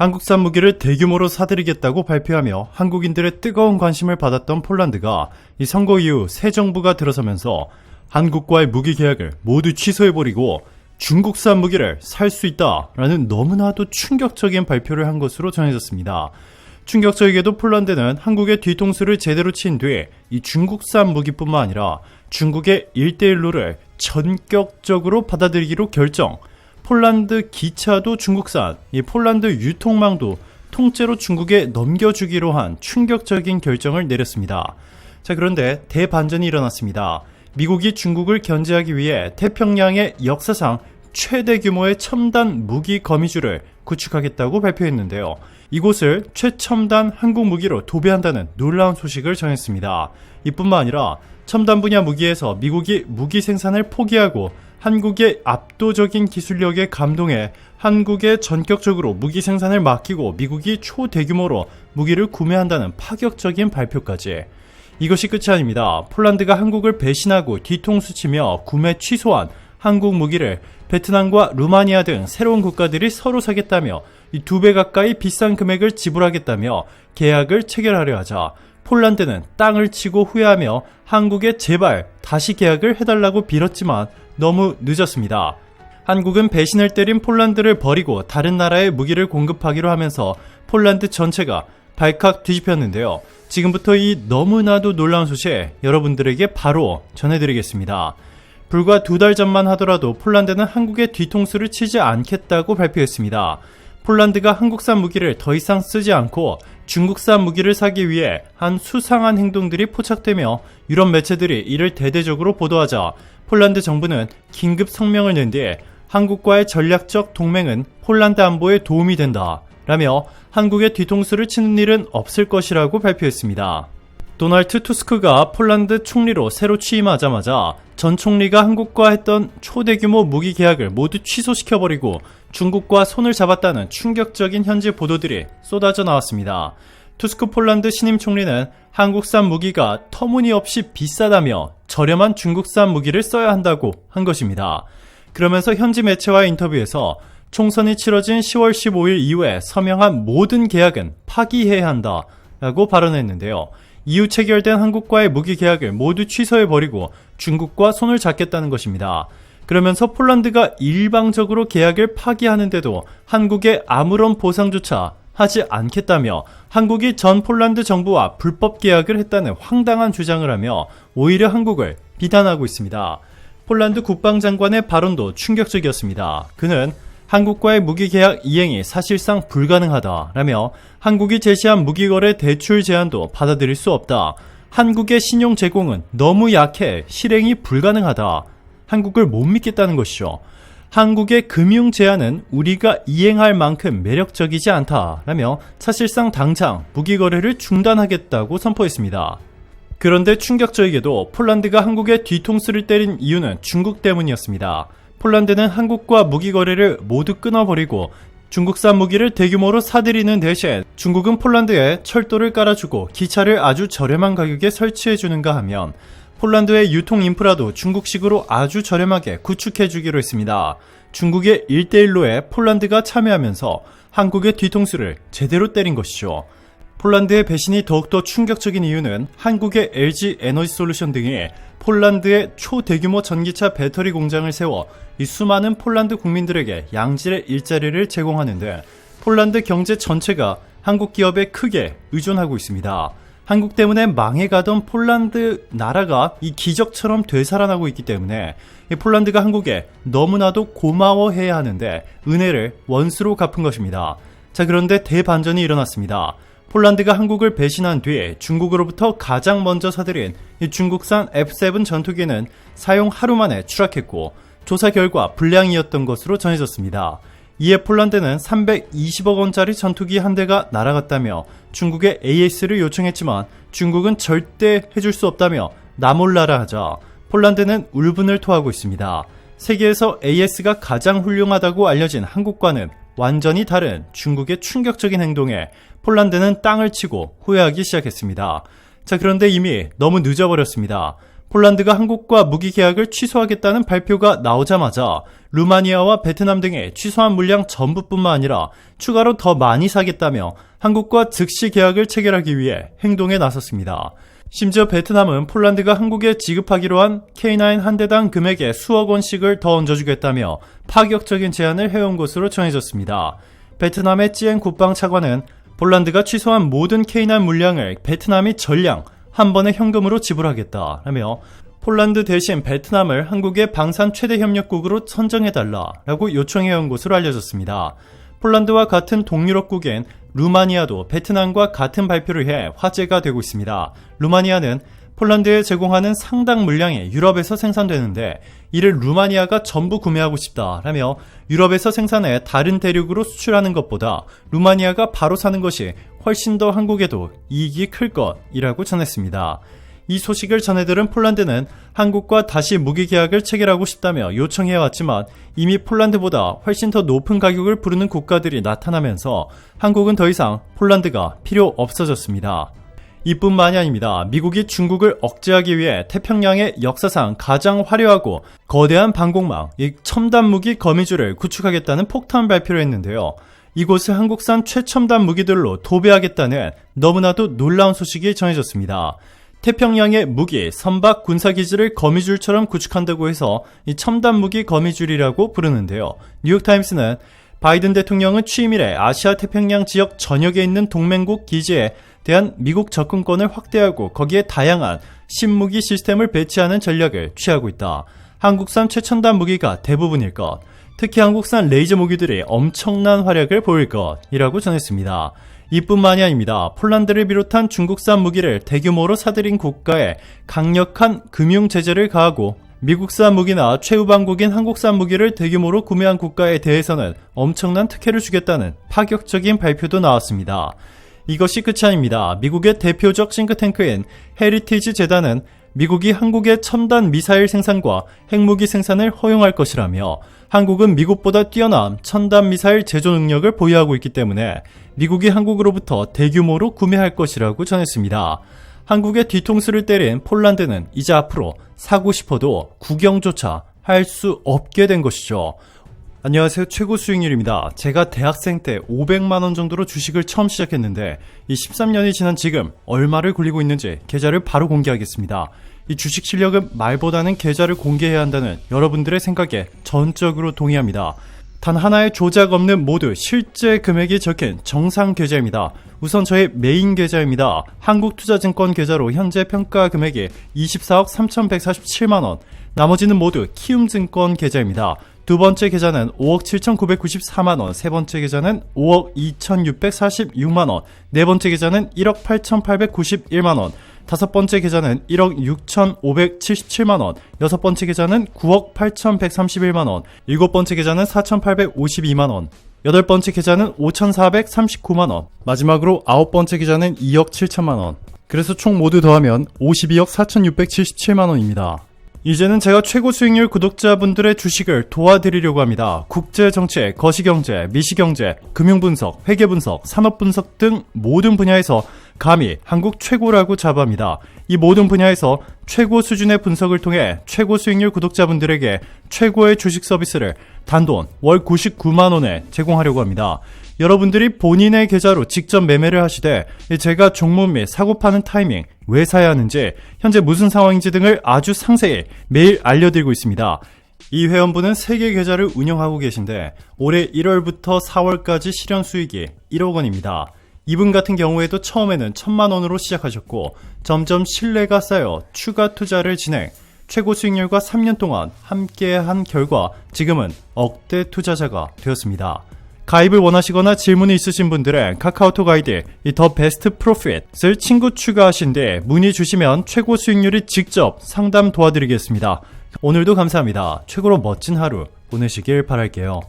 한국산 무기를 대규모로 사들이겠다고 발표하며 한국인들의 뜨거운 관심을 받았던 폴란드가 이 선거 이후 새 정부가 들어서면서 한국과의 무기 계약을 모두 취소해버리고 중국산 무기를 살 수 있다라는 너무나도 충격적인 발표를 한 것으로 전해졌습니다. 충격적이게도 폴란드는 한국의 뒤통수를 제대로 친 뒤 이 중국산 무기뿐만 아니라 중국의 1대1로를 전격적으로 받아들이기로 결정. 폴란드 기차도 중국산, 이 폴란드 유통망도 통째로 중국에 넘겨주기로 한 충격적인 결정을 내렸습니다. 자, 그런데 대반전이 일어났습니다. 미국이 중국을 견제하기 위해 태평양의 역사상 최대 규모의 첨단 무기 거미줄을 구축하겠다고 발표했는데요. 이곳을 최첨단 한국 무기로 도배한다는 놀라운 소식을 전했습니다. 이뿐만 아니라 첨단 분야 무기에서 미국이 무기 생산을 포기하고 한국의 압도적인 기술력에 감동해 한국에 전격적으로 무기 생산을 맡기고 미국이 초대규모로 무기를 구매한다는 파격적인 발표까지. 이것이 끝이 아닙니다. 폴란드가 한국을 배신하고 뒤통수치며 구매 취소한 한국 무기를 베트남과 루마니아 등 새로운 국가들이 서로 사겠다며 이 2배 가까이 비싼 금액을 지불하겠다며 계약을 체결하려 하자 폴란드는 땅을 치고 후회하며 한국에 제발 다시 계약을 해달라고 빌었지만 너무 늦었습니다. 한국은 배신을 때린 폴란드를 버리고 다른 나라에 무기를 공급하기로 하면서 폴란드 전체가 발칵 뒤집혔는데요. 지금부터 이 너무나도 놀라운 소식 여러분들에게 바로 전해드리겠습니다. 불과 2달 전만 하더라도 폴란드는 한국의 뒤통수를 치지 않겠다고 발표했습니다. 폴란드가 한국산 무기를 더 이상 쓰지 않고 중국산 무기를 사기 위해 한 수상한 행동들이 포착되며 유럽 매체들이 이를 대대적으로 보도하자 폴란드 정부는 긴급 성명을 낸 뒤에 한국과의 전략적 동맹은 폴란드 안보에 도움이 된다 라며 한국의 뒤통수를 치는 일은 없을 것이라고 발표했습니다. 도널드 투스크가 폴란드 총리로 새로 취임하자마자 전 총리가 한국과 했던 초대규모 무기 계약을 모두 취소시켜버리고 중국과 손을 잡았다는 충격적인 현지 보도들이 쏟아져 나왔습니다. 투스크 폴란드 신임 총리는 한국산 무기가 터무니없이 비싸다며 저렴한 중국산 무기를 써야 한다고 한 것입니다. 그러면서 현지 매체와의 인터뷰에서 총선이 치러진 10월 15일 이후에 서명한 모든 계약은 파기해야 한다 라고 발언했는데요. 이후 체결된 한국과의 무기 계약을 모두 취소해버리고 중국과 손을 잡겠다는 것입니다. 그러면서 폴란드가 일방적으로 계약을 파기하는데도 한국에 아무런 보상조차 하지 않겠다며 한국이 전 폴란드 정부와 불법 계약을 했다는 황당한 주장을 하며 오히려 한국을 비난하고 있습니다. 폴란드 국방장관의 발언도 충격적이었습니다. 그는 한국과의 무기계약 이행이 사실상 불가능하다라며 한국이 제시한 무기거래 대출 제한도 받아들일 수 없다. 한국의 신용 제공은 너무 약해 실행이 불가능하다. 한국을 못 믿겠다는 것이죠. 한국의 금융 제한은 우리가 이행할 만큼 매력적이지 않다라며 사실상 당장 무기거래를 중단하겠다고 선포했습니다. 그런데 충격적이게도 폴란드가 한국의 뒤통수를 때린 이유는 중국 때문이었습니다. 폴란드는 한국과 무기 거래를 모두 끊어버리고 중국산 무기를 대규모로 사들이는 대신 중국은 폴란드에 철도를 깔아주고 기차를 아주 저렴한 가격에 설치해주는가 하면 폴란드의 유통 인프라도 중국식으로 아주 저렴하게 구축해주기로 했습니다. 중국의 1대1로에 폴란드가 참여하면서 한국의 뒤통수를 제대로 때린 것이죠. 폴란드의 배신이 더욱더 충격적인 이유는 한국의 LG 에너지솔루션 등이 폴란드에 초대규모 전기차 배터리 공장을 세워 이 수많은 폴란드 국민들에게 양질의 일자리를 제공하는데 폴란드 경제 전체가 한국 기업에 크게 의존하고 있습니다. 한국 때문에 망해가던 폴란드 나라가 이 기적처럼 되살아나고 있기 때문에 이 폴란드가 한국에 너무나도 고마워해야 하는데 은혜를 원수로 갚은 것입니다. 자, 그런데 대반전이 일어났습니다. 폴란드가 한국을 배신한 뒤에 중국으로부터 가장 먼저 사들인 중국산 F7 전투기는 사용 하루 만에 추락했고 조사 결과 불량이었던 것으로 전해졌습니다. 이에 폴란드는 320억 원짜리 전투기 한 대가 날아갔다며 중국에 AS를 요청했지만 중국은 절대 해줄 수 없다며 나몰라라 하자 폴란드는 울분을 토하고 있습니다. 세계에서 AS가 가장 훌륭하다고 알려진 한국과는 완전히 다른 중국의 충격적인 행동에 폴란드는 땅을 치고 후회하기 시작했습니다. 자, 그런데 이미 너무 늦어버렸습니다. 폴란드가 한국과 무기 계약을 취소하겠다는 발표가 나오자마자 루마니아와 베트남 등의 취소한 물량 전부뿐만 아니라 추가로 더 많이 사겠다며 한국과 즉시 계약을 체결하기 위해 행동에 나섰습니다. 심지어 베트남은 폴란드가 한국에 지급하기로 한 K9 한 대당 금액의 수억 원씩을 더 얹어주겠다며 파격적인 제안을 해온 것으로 전해졌습니다. 베트남의 찌엔 국방 차관은 폴란드가 취소한 모든 K9 물량을 베트남이 전량 한 번에 현금으로 지불하겠다라며 폴란드 대신 베트남을 한국의 방산 최대 협력국으로 선정해달라라고 요청해온 것으로 알려졌습니다. 폴란드와 같은 동유럽국인 루마니아도 베트남과 같은 발표를 해 화제가 되고 있습니다. 루마니아는 폴란드에 제공하는 상당 물량이 유럽에서 생산되는데 이를 루마니아가 전부 구매하고 싶다라며 유럽에서 생산해 다른 대륙으로 수출하는 것보다 루마니아가 바로 사는 것이 훨씬 더 한국에도 이익이 클 것이라고 전했습니다. 이 소식을 전해들은 폴란드는 한국과 다시 무기 계약을 체결하고 싶다며 요청해왔지만 이미 폴란드보다 훨씬 더 높은 가격을 부르는 국가들이 나타나면서 한국은 더 이상 폴란드가 필요 없어졌습니다. 이뿐만이 아닙니다. 미국이 중국을 억제하기 위해 태평양의 역사상 가장 화려하고 거대한 방공망, 이 첨단 무기 거미줄을 구축하겠다는 폭탄 발표를 했는데요. 이곳을 한국산 최첨단 무기들로 도배하겠다는 너무나도 놀라운 소식이 전해졌습니다. 태평양의 무기, 선박, 군사기지를 거미줄처럼 구축한다고 해서 이 첨단 무기 거미줄이라고 부르는데요. 뉴욕타임스는 바이든 대통령은 취임 이래 아시아 태평양 지역 전역에 있는 동맹국 기지에 대한 미국 접근권을 확대하고 거기에 다양한 신무기 시스템을 배치하는 전략을 취하고 있다. 한국산 최첨단 무기가 대부분일 것, 특히 한국산 레이저 무기들이 엄청난 활약을 보일 것이라고 전했습니다. 이뿐만이 아닙니다. 폴란드를 비롯한 중국산 무기를 대규모로 사들인 국가에 강력한 금융 제재를 가하고 미국산 무기나 최후방국인 한국산 무기를 대규모로 구매한 국가에 대해서는 엄청난 특혜를 주겠다는 파격적인 발표도 나왔습니다. 이것이 끝이 아닙니다. 미국의 대표적 싱크탱크인 헤리티지 재단은 미국이 한국의 첨단 미사일 생산과 핵무기 생산을 허용할 것이라며 한국은 미국보다 뛰어난 첨단 미사일 제조 능력을 보유하고 있기 때문에 미국이 한국으로부터 대규모로 구매할 것이라고 전했습니다. 한국의 뒤통수를 때린 폴란드는 이제 앞으로 사고 싶어도 구경조차 할 수 없게 된 것이죠. 안녕하세요. 최고 수익률입니다. 제가 대학생 때 500만원 정도로 주식을 처음 시작했는데 이 13년이 지난 지금 얼마를 굴리고 있는지 계좌를 바로 공개하겠습니다. 이 주식 실력은 말보다는 계좌를 공개해야 한다는 여러분들의 생각에 전적으로 동의합니다. 단 하나의 조작 없는 모두 실제 금액이 적힌 정상 계좌입니다. 우선 저의 메인 계좌입니다. 한국투자증권 계좌로 현재 평가 금액이 24억 3,147만원, 나머지는 모두 키움증권 계좌입니다. 두 번째 계좌는 5억 7,994만원, 세 번째 계좌는 5억 2,646만원, 네 번째 계좌는 1억 8,891만원, 다섯 번째 계좌는 1억 6,577만원, 여섯 번째 계좌는 9억 8,131만원, 일곱 번째 계좌는 4,852만원, 여덟 번째 계좌는 5,439만원, 마지막으로 아홉 번째 계좌는 2억 7천만원. 그래서 총 모두 더하면 52억 4,677만원입니다. 이제는 제가 최고 수익률 구독자분들의 주식을 도와드리려고 합니다. 국제정치, 거시경제, 미시경제, 금융분석, 회계분석, 산업분석 등 모든 분야에서 감히 한국 최고라고 자부합니다. 이 모든 분야에서 최고 수준의 분석을 통해 최고 수익률 구독자분들에게 최고의 주식 서비스를 단돈 월 99만원에 제공하려고 합니다. 여러분들이 본인의 계좌로 직접 매매를 하시되 제가 종목 및 사고 파는 타이밍, 왜 사야 하는지, 현재 무슨 상황인지 등을 아주 상세히 매일 알려드리고 있습니다. 이 회원분은 3개 계좌를 운영하고 계신데 올해 1월부터 4월까지 실현 수익이 1억 원입니다. 이분 같은 경우에도 처음에는 1,000만 원으로 시작하셨고 점점 신뢰가 쌓여 추가 투자를 진행, 최고 수익률과 3년 동안 함께한 결과 지금은 억대 투자자가 되었습니다. 가입을 원하시거나 질문이 있으신 분들은 카카오톡 아이디 더 베스트 프로핏을 친구 추가하신 뒤 문의 주시면 최고 수익률이 직접 상담 도와드리겠습니다. 오늘도 감사합니다. 최고로 멋진 하루 보내시길 바랄게요.